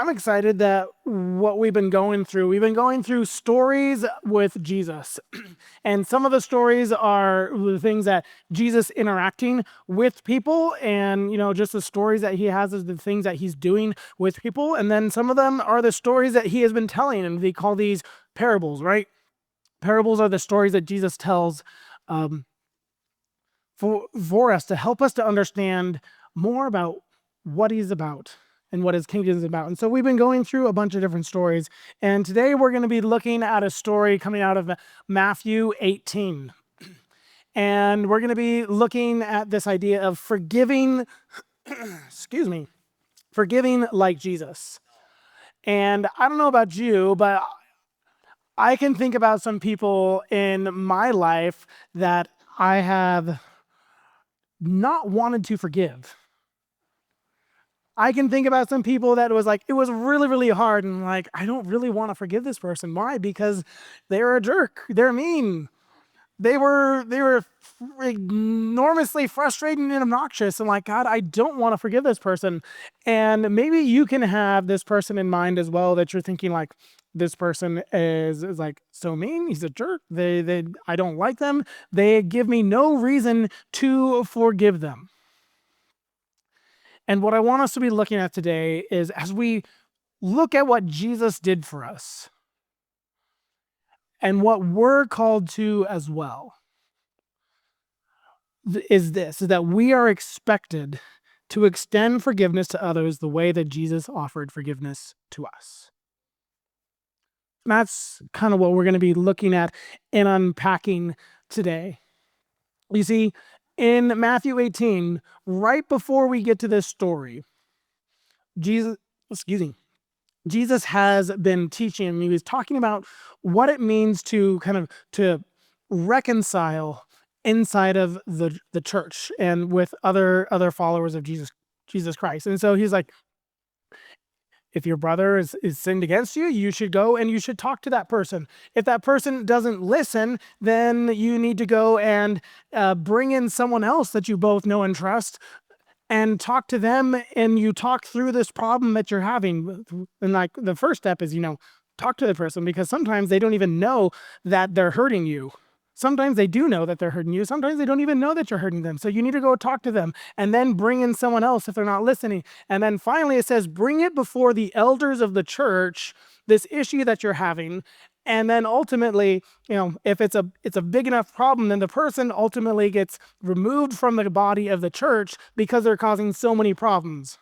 I'm excited that we've been going through stories with Jesus. And some of the stories are the things that Jesus interacting with people and, just the stories that he has is the things that he's doing with people. And then some of them are the stories that he has been telling, and they call these parables, right? Parables are the stories that Jesus tells um, for us to help us to understand more about what he's about and what his kingdom is about. And so we've been going through a bunch of different stories. And today we're going to be looking at a story coming out of Matthew 18. And we're going to be looking at this idea of forgiving, forgiving like Jesus. And I don't know about you, but I can think about some people in my life that I have not wanted to forgive. I can think about some people that it was really, really hard, and I don't really want to forgive this person. Why? Because they're a jerk. They're mean. They were enormously frustrating and obnoxious, and God, I don't want to forgive this person. And maybe you can have this person in mind as well, that you're thinking this person is so mean. He's a jerk. I don't like them. They give me no reason to forgive them. And what I want us to be looking at today is, as we look at what Jesus did for us and what we're called to as well, is that we are expected to extend forgiveness to others the way that Jesus offered forgiveness to us. And that's kind of what we're going to be looking at and unpacking today. You see, in Matthew 18, right before we get to this story, Jesus has been teaching, and he was talking about what it means to to reconcile inside of the church and with other followers of Jesus Christ. And so he's like, if your brother is sinned against you, you should go and you should talk to that person. If that person doesn't listen, then you need to go and bring in someone else that you both know and trust, and talk to them, and you talk through this problem that you're having. And the first step is, talk to the person, because sometimes they don't even know that they're hurting you. Sometimes they do know that they're hurting you. Sometimes they don't even know that you're hurting them. So you need to go talk to them, and then bring in someone else if they're not listening. And then finally it says, bring it before the elders of the church, this issue that you're having. And then ultimately, if it's a big enough problem, then the person ultimately gets removed from the body of the church because they're causing so many problems.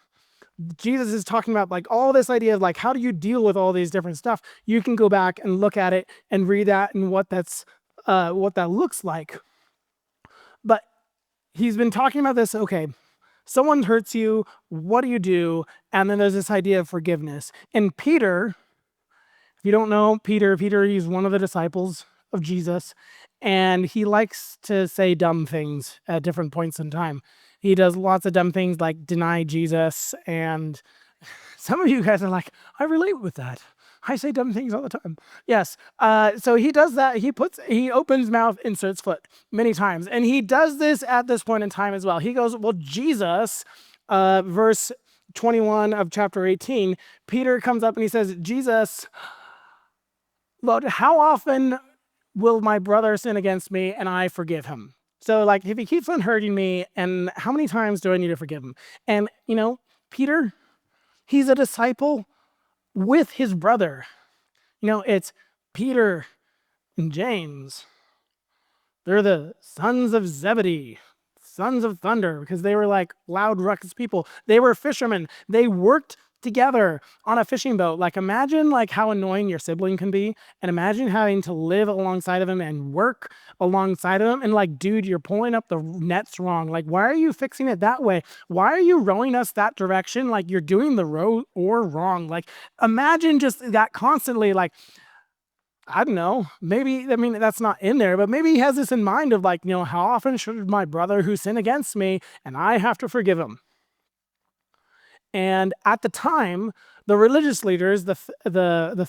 Jesus is talking about all this idea of how do you deal with all these different stuff. You can go back and look at it and read that and what that looks like. But he's been talking about this. Okay, someone hurts you. What do you do? And then there's this idea of forgiveness. And Peter, if you don't know Peter, he's one of the disciples of Jesus, and he likes to say dumb things at different points in time. He does lots of dumb things like deny Jesus, and some of you guys are like, I relate with that. I say dumb things all the time. Yes. So he does that. He opens mouth, inserts foot many times. And he does this at this point in time as well. He goes, well, Jesus, verse 21 of chapter 18, Peter comes up and he says, Jesus, Lord, how often will my brother sin against me and I forgive him? So if he keeps on hurting me, and how many times do I need to forgive him? And, Peter, he's a disciple with his brother. It's Peter and James. They're the sons of Zebedee, sons of thunder, because they were loud, ruckus people. They were fishermen. They worked together on a fishing boat. Imagine how annoying your sibling can be, and imagine having to live alongside of him and work alongside of him. And dude, you're pulling up the nets wrong. Why are you fixing it that way? Why are you rowing us that direction? You're doing the row or wrong. Imagine just that constantly. I don't know, maybe, that's not in there, but maybe he has this in mind of how often should my brother who sinned against me and I have to forgive him? And at the time, the religious leaders, the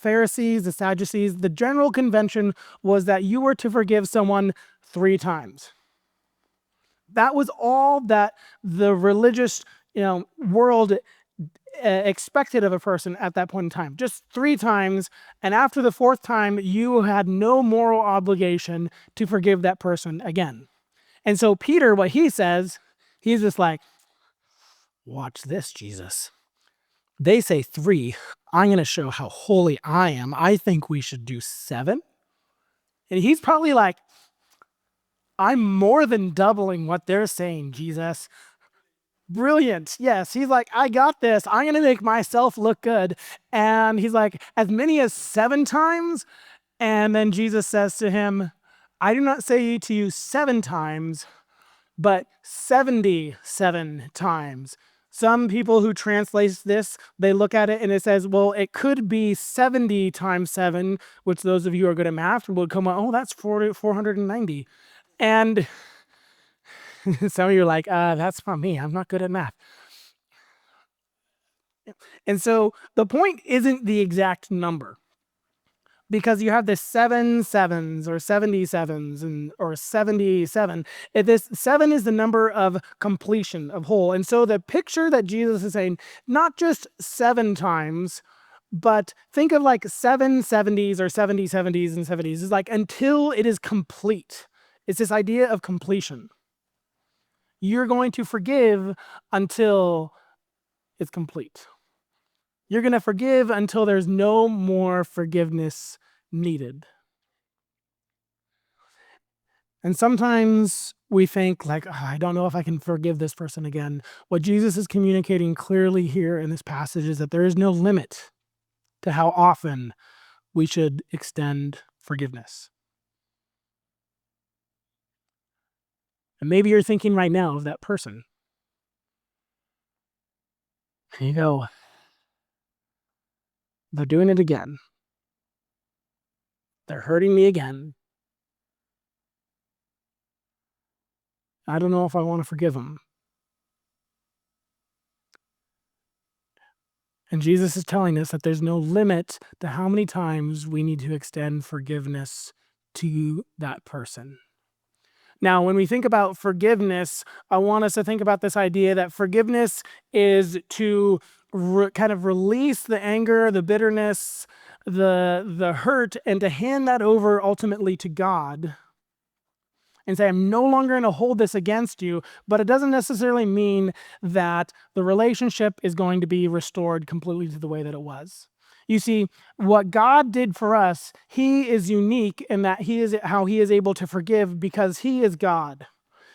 Pharisees, the Sadducees, the general convention was that you were to forgive someone 3 times. That was all that the religious, world expected of a person at that point in time. Just 3 times, and after the 4th time, you had no moral obligation to forgive that person again. And so Peter, what he says, he's just like, watch this, Jesus. They say 3. I'm going to show how holy I am. I think we should do 7. And he's probably like, I'm more than doubling what they're saying, Jesus. Brilliant. Yes. He's like, I got this. I'm going to make myself look good. And he's like, as many as 7 times. And then Jesus says to him, I do not say to you 7 times, but 77 times. Some people who translate this, they look at it and it says, well, it could be 70 times 7, which those of you who are good at math would come out, oh, that's 490. And some of you are like, that's not me. I'm not good at math. And so the point isn't the exact number, because you have this 7 sevens or 77s or 77. This 7 is the number of completion, of whole. And so the picture that Jesus is saying, not just 7 times, but think of like 7 70s or 70 70s and 70s. It's like until it is complete. It's this idea of completion. You're going to forgive until it's complete. You're going to forgive until there's no more forgiveness needed. And sometimes we think like, I don't know if I can forgive this person again. What Jesus is communicating clearly here in this passage is that there is no limit to how often we should extend forgiveness. And maybe you're thinking right now of that person. You go, they're doing it again. They're hurting me again. I don't know if I want to forgive them. And Jesus is telling us that there's no limit to how many times we need to extend forgiveness to that person. Now, when we think about forgiveness, I want us to think about this idea that forgiveness is to kind of release the anger, the bitterness, the hurt, and to hand that over ultimately to God and say, I'm no longer going to hold this against you, but it doesn't necessarily mean that the relationship is going to be restored completely to the way that it was. You see, what God did for us, he is unique in that he is how he is able to forgive because he is God.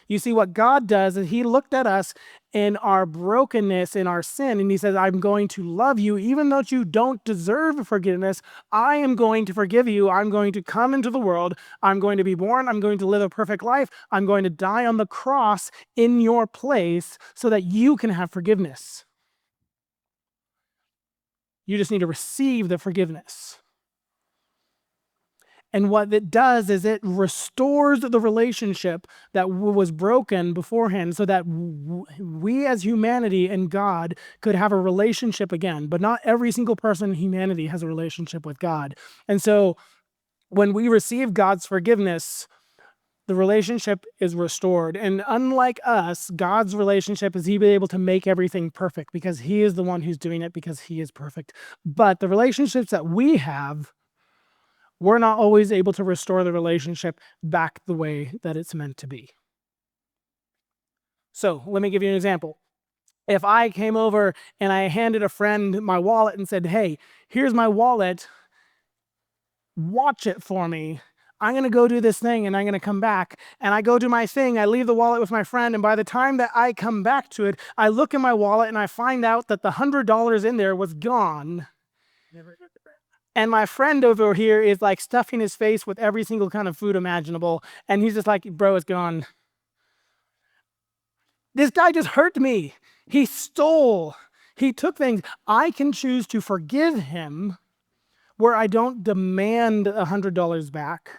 You see, what God does is he looked at us in our brokenness, in our sin, and he says, I'm going to love you even though you don't deserve forgiveness. I am going to forgive you. I'm going to come into the world. I'm going to be born. I'm going to live a perfect life. I'm going to die on the cross in your place so that you can have forgiveness. You just need to receive the forgiveness. And what it does is it restores the relationship that was broken beforehand so that we as humanity and God could have a relationship again. But not every single person in humanity has a relationship with God. And so when we receive God's forgiveness, the relationship is restored. And unlike us, God's relationship is he be able to make everything perfect because he is the one who's doing it because he is perfect. But the relationships that we have, we're not always able to restore the relationship back the way that it's meant to be. So let me give you an example. If I came over and I handed a friend my wallet and said, hey, here's my wallet, watch it for me. I'm going to go do this thing and I'm going to come back. And I go do my thing. I leave the wallet with my friend. And by the time that I come back to it, I look in my wallet and I find out that the $100 in there was gone. And my friend over here is like stuffing his face with every single kind of food imaginable. And he's just like, bro, it's gone. This guy just hurt me. He stole. He took things. I can choose to forgive him where I don't demand $100 back.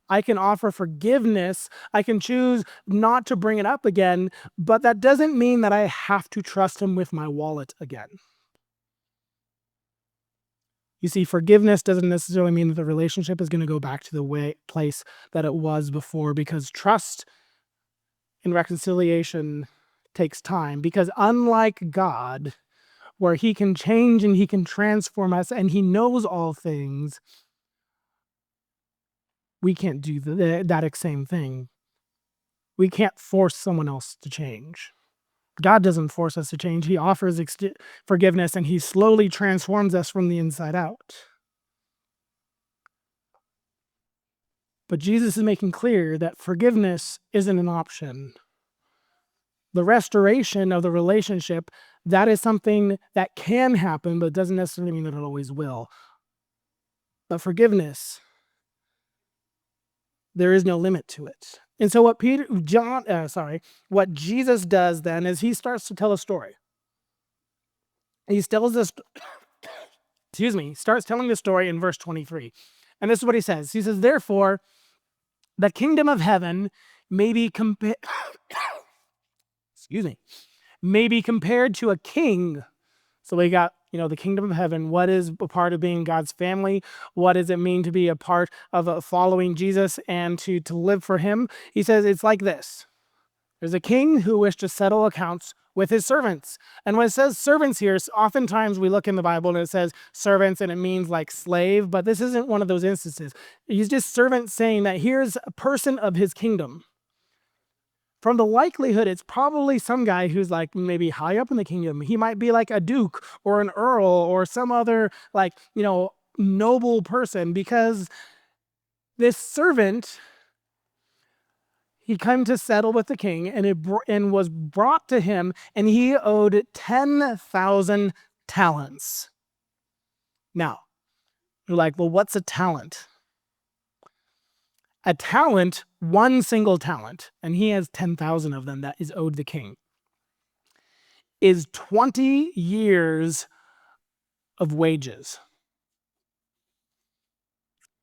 I can offer forgiveness. I can choose not to bring it up again, but that doesn't mean that I have to trust him with my wallet again. You see, forgiveness doesn't necessarily mean that the relationship is going to go back to the place that it was before, because trust and reconciliation takes time. Because unlike God, where he can change and he can transform us and he knows all things, we can't do that same thing. We can't force someone else to change. God doesn't force us to change. He offers forgiveness and he slowly transforms us from the inside out. But Jesus is making clear that forgiveness isn't an option. The restoration of the relationship, that is something that can happen, but doesn't necessarily mean that it always will. But forgiveness, there is no limit to it. And so what what Jesus does then is he starts to tell a story. He tells this, starts telling the story in verse 23. And this is what he says. He says, therefore, the kingdom of heaven may be may be compared to a king. So we got, the kingdom of heaven. What is a part of being God's family? What does it mean to be a part of following Jesus and to live for him? He says it's like this. There's a king who wished to settle accounts with his servants. And when it says servants here, oftentimes we look in the Bible and it says servants and it means like slave, but this isn't one of those instances. He's just servant saying that here's a person of his kingdom. From the likelihood, it's probably some guy who's like maybe high up in the kingdom. He might be like a duke or an earl or some other noble person, because this servant, he came to settle with the king and was brought to him, and he owed 10,000 talents. Now, you're like, well, what's a talent? A talent, one single talent, and he has 10,000 of them that is owed the king, is 20 years of wages.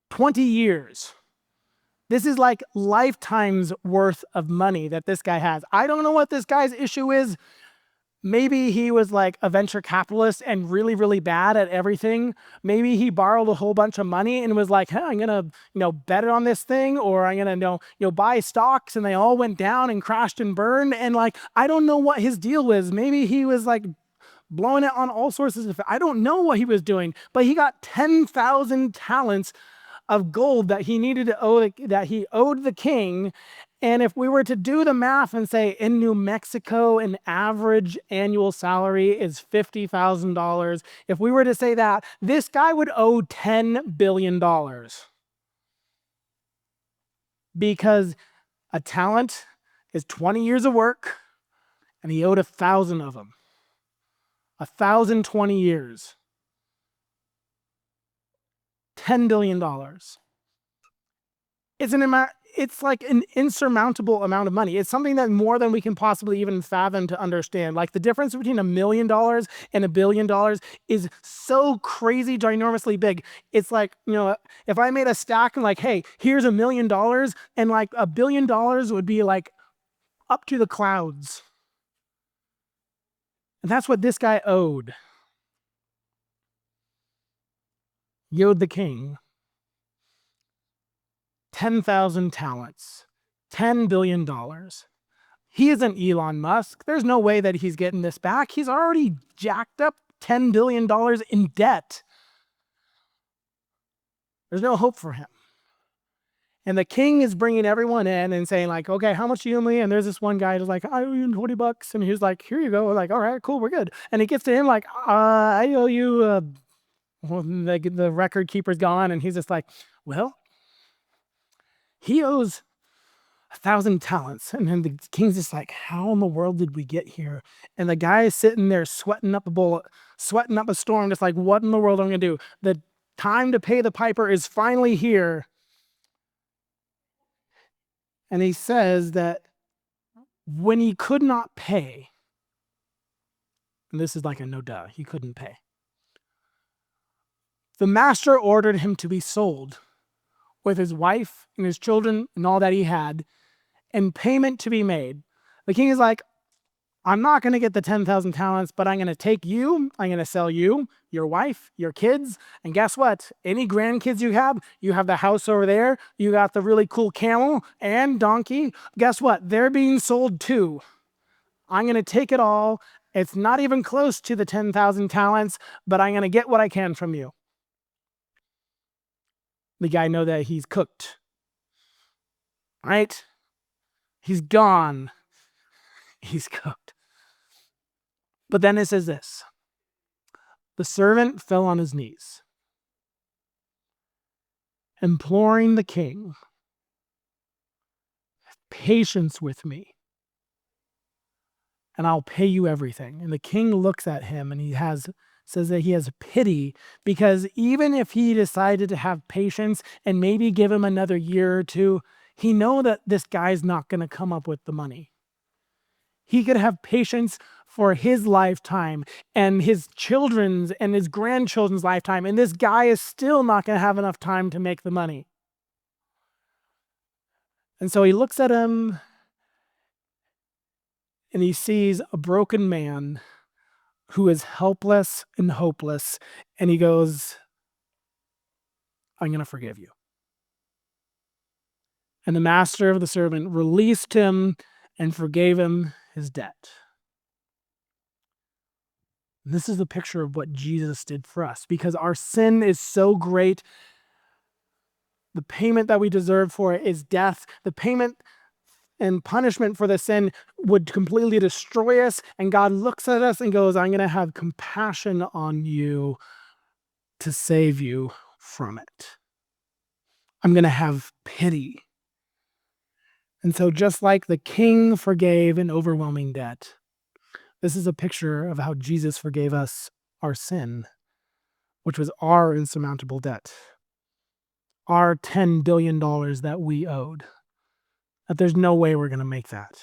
20 years. This is like lifetimes worth of money that this guy has. I don't know what this guy's issue is. Maybe he was like a venture capitalist and really, really bad at everything. Maybe he borrowed a whole bunch of money and was like, hey, I'm going to, bet it on this thing, or I'm going to, buy stocks, and they all went down and crashed and burned. And I don't know what his deal was. Maybe he was like blowing it on all sorts of stuff. I don't know what he was doing, but he got 10,000 talents of gold that he needed to that he owed the king. And if we were to do the math and say in New Mexico, an average annual salary is $50,000. If we were to say that, this guy would owe $10 billion. Because a talent is 20 years of work, and he owed 1,000 of them. 1,020 years. $10 billion. It's like an insurmountable amount of money. It's something that more than we can possibly even fathom to understand. Like the difference between $1 million and $1 billion is so crazy, ginormously big. It's like, if I made a stack and like, hey, here's $1 million, and like $1 billion would be like up to the clouds. And that's what this guy owed. He owed the king 10,000 talents, $10 billion. He isn't Elon Musk. There's no way that he's getting this back. He's already jacked up $10 billion in debt. There's no hope for him. And the king is bringing everyone in and saying like, okay, how much do you owe me? And there's this one guy who's like, I owe you $20. And he's like, here you go. We're like, all right, cool, we're good. And he gets to him like, I owe you, the record keeper's gone. And he's just like, well, he owes 1,000 talents. And then the king's just like, how in the world did we get here? And the guy is sitting there sweating up a storm, just like, what in the world am I going to do? The time to pay the piper is finally here. And he says that when he could not pay, and this is like a no duh, he couldn't pay, the master ordered him to be sold with his wife and his children and all that he had, and payment to be made. The king is like, I'm not going to get the 10,000 talents, but I'm going to take you, I'm going to sell you, your wife, your kids, and guess what? Any grandkids you have the house over there, you got the really cool camel and donkey. Guess what? They're being sold too. I'm going to take it all, It's not even close to the 10,000 talents, but I'm going to get what I can from you. The guy know that he's cooked, right? He's gone. He's cooked. But then it says this: the servant fell on his knees, imploring the king, patience with me, and I'll pay you everything. And the king looks at him and says that he has pity, because even if he decided to have patience and maybe give him another year or two, he know that this guy's not going to come up with the money. He could have patience for his lifetime and his children's and his grandchildren's lifetime, and this guy is still not going to have enough time to make the money. And so he looks at him and he sees a broken man who is helpless and hopeless, and he goes, I'm going to forgive you. And the master of the servant released him and forgave him his debt. This is a picture of what Jesus did for us, because our sin is so great. The payment that we deserve for it is death. The payment and punishment for the sin would completely destroy us. And God looks at us and goes, I'm going to have compassion on you to save you from it. I'm going to have pity. And so just like the king forgave an overwhelming debt, this is a picture of how Jesus forgave us our sin, which was our insurmountable debt, our $10 billion that we owed, that there's no way we're going to make that.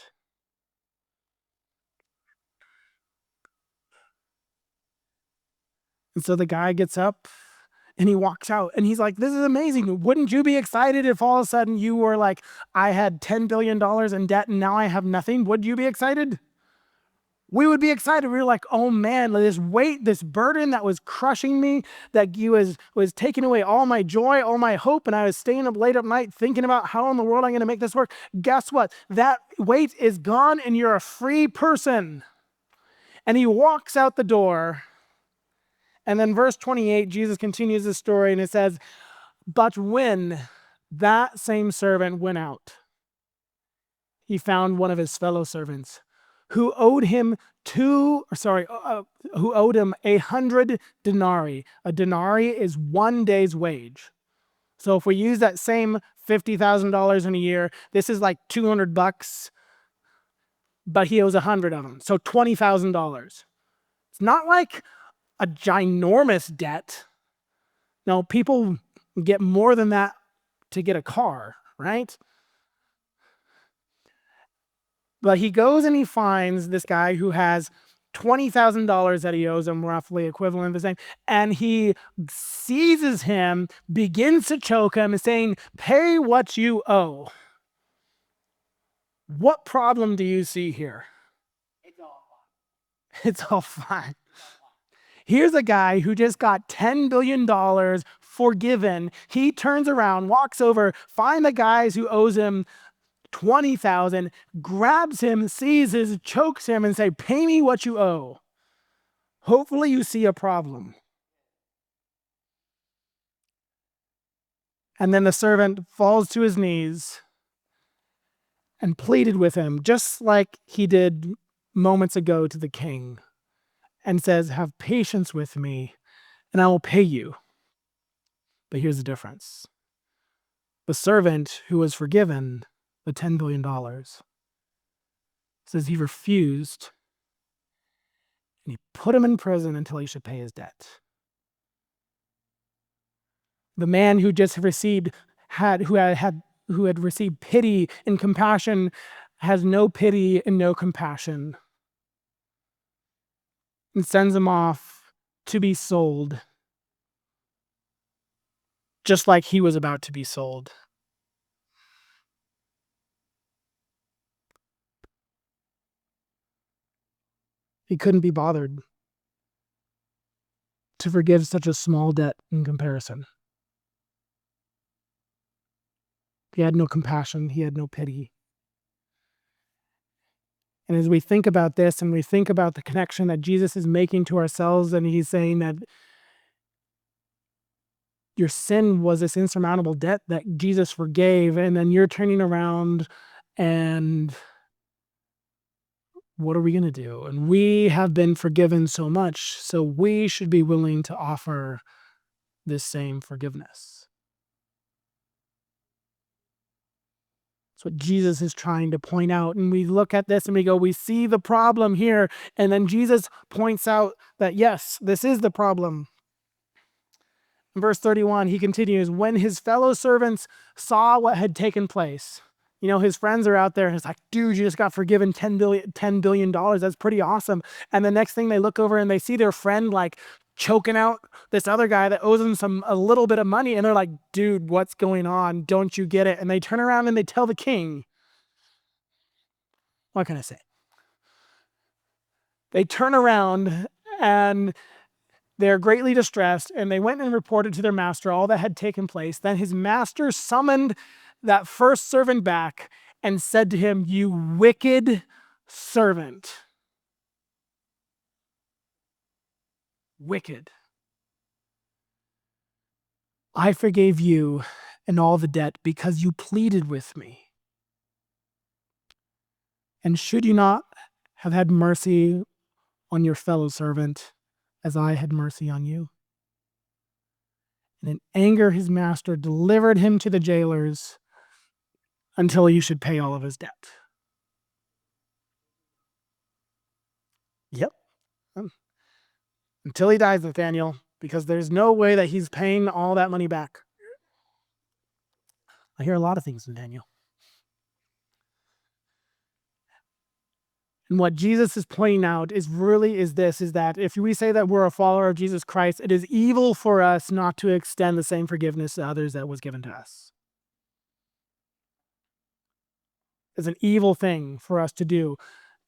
And so the guy gets up and he walks out and he's like, this is amazing. Wouldn't you be excited if all of a sudden you were like, I had $10 billion in debt and now I have nothing? Would you be excited? We would be excited. We were like, oh man, this weight, this burden that was crushing me, that was taking away all my joy, all my hope, and I was staying up late at night thinking about how in the world I'm going to make this work. Guess what? That weight is gone and you're a free person. And he walks out the door. And then verse 28, Jesus continues the story and it says, but when that same servant went out, he found one of his fellow servants who owed him who owed him 100 denarii. A denarii is 1 day's wage. So if we use that same $50,000 in a year, this is like $200, but he owes 100 of them. So $20,000. It's not like a ginormous debt. No, people get more than that to get a car, right? But he goes and he finds this guy who has $20,000 that he owes him, roughly equivalent to the same, and he seizes him, begins to choke him, and saying, pay what you owe. What problem do you see here? It's all fine. Here's a guy who just got $10 billion forgiven. He turns around, walks over, finds the guys who owes him 20,000, grabs him, seizes, chokes him, and say, pay me what you owe. Hopefully you see a problem. And then the servant falls to his knees and pleaded with him, just like he did moments ago to the king, and says, have patience with me, and I will pay you. But here's the difference. The servant who was forgiven the $10 billion says he refused, and he put him in prison until he should pay his debt. The man who just who had received pity and compassion has no pity and no compassion, and sends him off to be sold, just like he was about to be sold. He couldn't be bothered to forgive such a small debt in comparison. He had no compassion. He had no pity. And as we think about this and we think about the connection that Jesus is making to ourselves, and he's saying that your sin was this insurmountable debt that Jesus forgave, and then you're turning around and what are we going to do? And we have been forgiven so much, so we should be willing to offer this same forgiveness. That's what Jesus is trying to point out. And we look at this and we go, we see the problem here. And then Jesus points out that, yes, this is the problem. In verse 31, he continues, when his fellow servants saw what had taken place, his friends are out there and it's like, dude, you just got forgiven $10 billion. That's pretty awesome. And the next thing they look over and they see their friend like choking out this other guy that owes them a little bit of money. And they're like, dude, what's going on? Don't you get it? And they turn around and they tell the king. What can I say? They turn around and they're greatly distressed, and they went and reported to their master all that had taken place. Then his master summoned that first servant back and said to him, you wicked servant. Wicked. I forgave you and all the debt because you pleaded with me. And should you not have had mercy on your fellow servant as I had mercy on you? And in anger, his master delivered him to the jailers until he should pay all of his debt. Yep. Until he dies, Nathaniel, because there's no way that he's paying all that money back. I hear a lot of things, Nathaniel. And what Jesus is pointing out is that if we say that we're a follower of Jesus Christ, it is evil for us not to extend the same forgiveness to others that was given to us. It's an evil thing for us to do,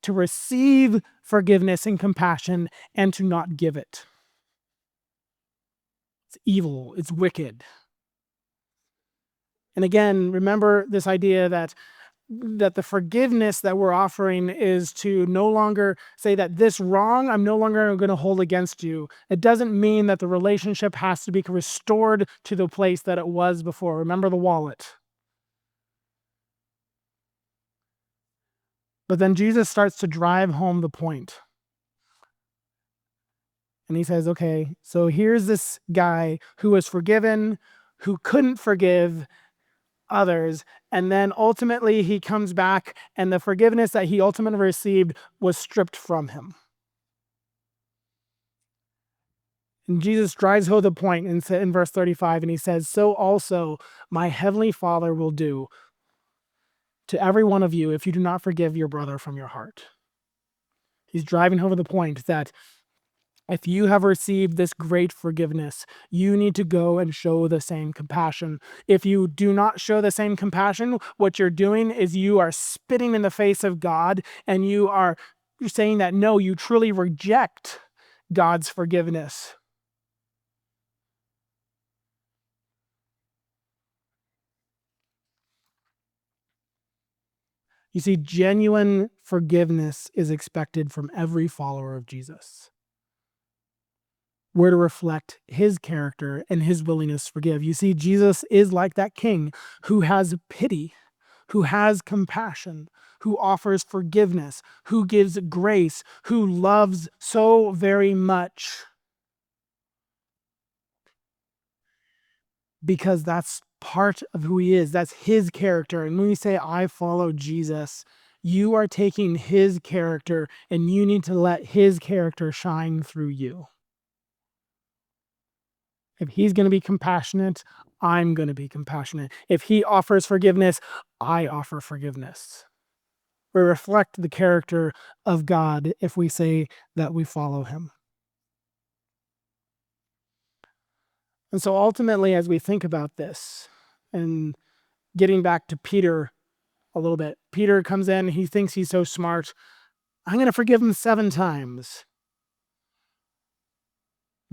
to receive forgiveness and compassion and to not give it. It's evil. It's wicked. And again, remember this idea that the forgiveness that we're offering is to no longer say that this wrong, I'm no longer going to hold against you. It doesn't mean that the relationship has to be restored to the place that it was before. Remember the wallet. But then Jesus starts to drive home the point. And he says, okay, so here's this guy who was forgiven, who couldn't forgive others, and then ultimately he comes back and the forgiveness that he ultimately received was stripped from him. And Jesus drives home the point in verse 35, and he says, so also my heavenly Father will do to every one of you if you do not forgive your brother from your heart. He's driving home the point that if you have received this great forgiveness, you need to go and show the same compassion. If you do not show the same compassion, what you're doing is you are spitting in the face of God, and you're saying that, no, you truly reject God's forgiveness. You see, genuine forgiveness is expected from every follower of Jesus. We're to reflect his character and his willingness to forgive. You see, Jesus is like that king who has pity, who has compassion, who offers forgiveness, who gives grace, who loves so very much. Because that's part of who he is. That's his character. And when we say, I follow Jesus, you are taking his character and you need to let his character shine through you. If he's going to be compassionate, I'm going to be compassionate. If he offers forgiveness, I offer forgiveness. We reflect the character of God if we say that we follow him. And so ultimately, as we think about this, and getting back to Peter a little bit, Peter comes in, he thinks he's so smart. I'm going to forgive him 7 times.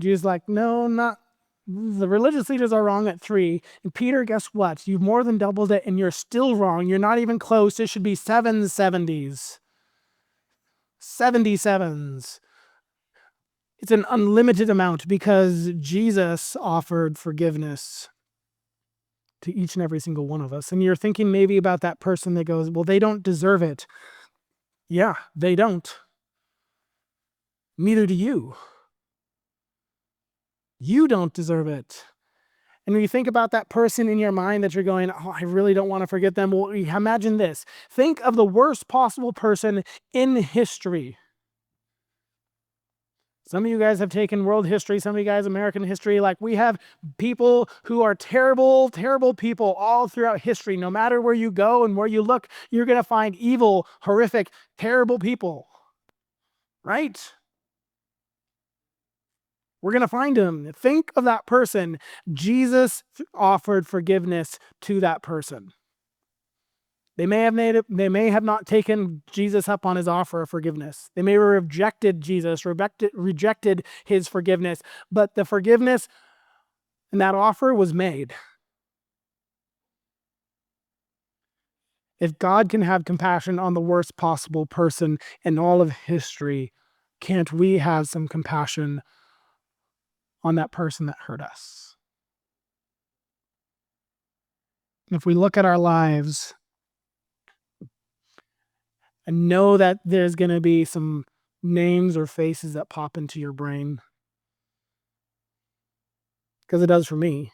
Jesus is like, no, not. The religious leaders are wrong at 3. And Peter, guess what? You've more than doubled it and you're still wrong. You're not even close. It should be 7 70s. 77s. It's an unlimited amount because Jesus offered forgiveness to each and every single one of us. And you're thinking maybe about that person that goes, well, they don't deserve it. Yeah, they don't. Neither do you. You don't deserve it. And when you think about that person in your mind that you're going, oh, I really don't want to forget them. Well, imagine this. Think of the worst possible person in history. Some of you guys have taken world history, some of you guys American history. Like, we have people who are terrible, terrible people all throughout history. No matter where you go and where you look, you're going to find evil, horrific, terrible people. Right? We're going to find them. Think of that person. Jesus offered forgiveness to that person. They may have not taken Jesus up on his offer of forgiveness. They may have rejected Jesus, rejected his forgiveness, but the forgiveness and that offer was made. If God can have compassion on the worst possible person in all of history, can't we have some compassion on that person that hurt us? If we look at our lives and know that there's going to be some names or faces that pop into your brain, because it does for me,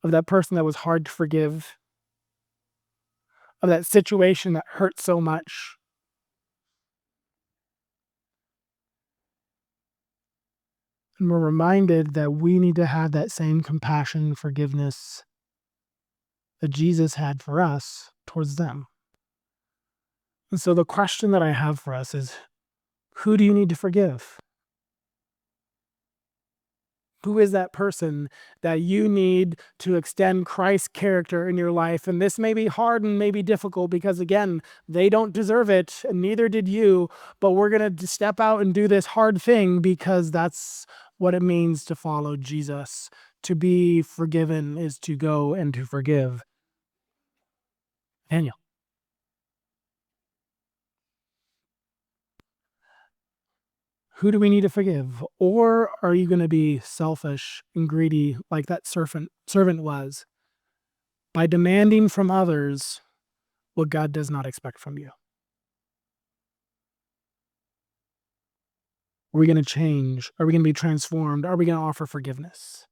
of that person that was hard to forgive, of that situation that hurt so much. And we're reminded that we need to have that same compassion, forgiveness that Jesus had for us towards them. And so the question that I have for us is, who do you need to forgive? Who is that person that you need to extend Christ's character in your life? And this may be hard and may be difficult because, again, they don't deserve it, and neither did you. But we're going to step out and do this hard thing because that's what it means to follow Jesus. To be forgiven is to go and to forgive. Daniel. Who do we need to forgive? Or are you going to be selfish and greedy like that servant was by demanding from others what God does not expect from you? Are we going to change? Are we going to be transformed? Are we going to offer forgiveness?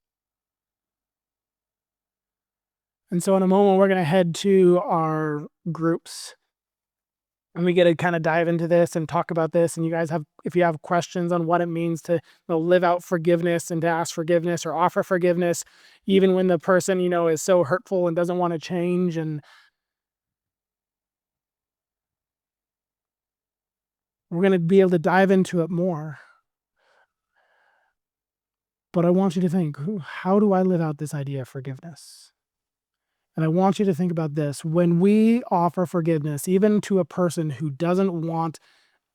And so in a moment, we're going to head to our groups and we get to kind of dive into this and talk about this. And you guys if you have questions on what it means to live out forgiveness and to ask forgiveness or offer forgiveness, even when the person, is so hurtful and doesn't want to change, and we're going to be able to dive into it more. But I want you to think, how do I live out this idea of forgiveness? And I want you to think about this. When we offer forgiveness, even to a person who doesn't want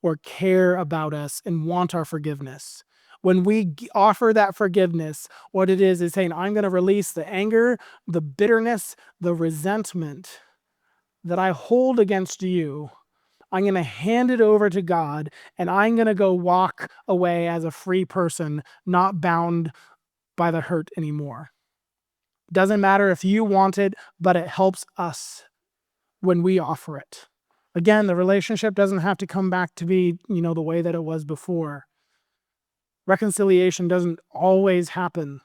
or care about us and want our forgiveness, when we offer that forgiveness, what it is saying, I'm going to release the anger, the bitterness, the resentment that I hold against you. I'm going to hand it over to God, and I'm going to go walk away as a free person, not bound by the hurt anymore. Doesn't matter if you want it, but it helps us when we offer it. Again, the relationship doesn't have to come back to be, the way that it was before. Reconciliation doesn't always happen,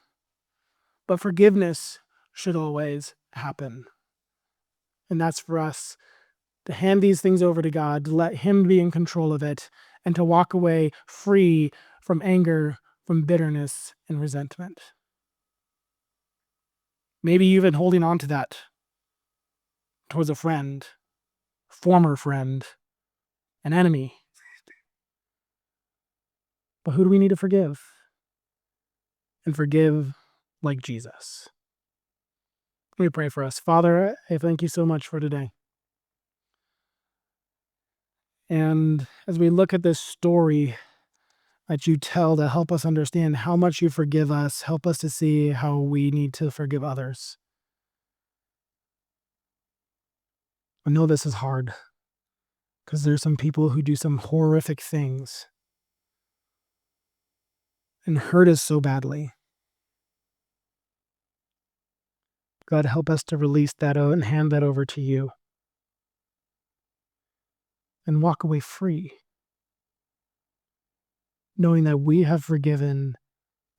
but forgiveness should always happen. And that's for us to hand these things over to God, to let Him be in control of it, and to walk away free from anger, from bitterness, and resentment. Maybe you've been holding on to that towards a friend, former friend, an enemy. But who do we need to forgive? And forgive like Jesus. Let me pray for us. Father, I thank you so much for today. And as we look at this story that you tell to help us understand how much you forgive us, help us to see how we need to forgive others. I know this is hard. because there's some people who do some horrific things and hurt us so badly. God, help us to release that and hand that over to you and walk away free, knowing that we have forgiven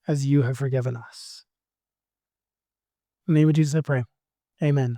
as you have forgiven us. In the name of Jesus, I pray. Amen.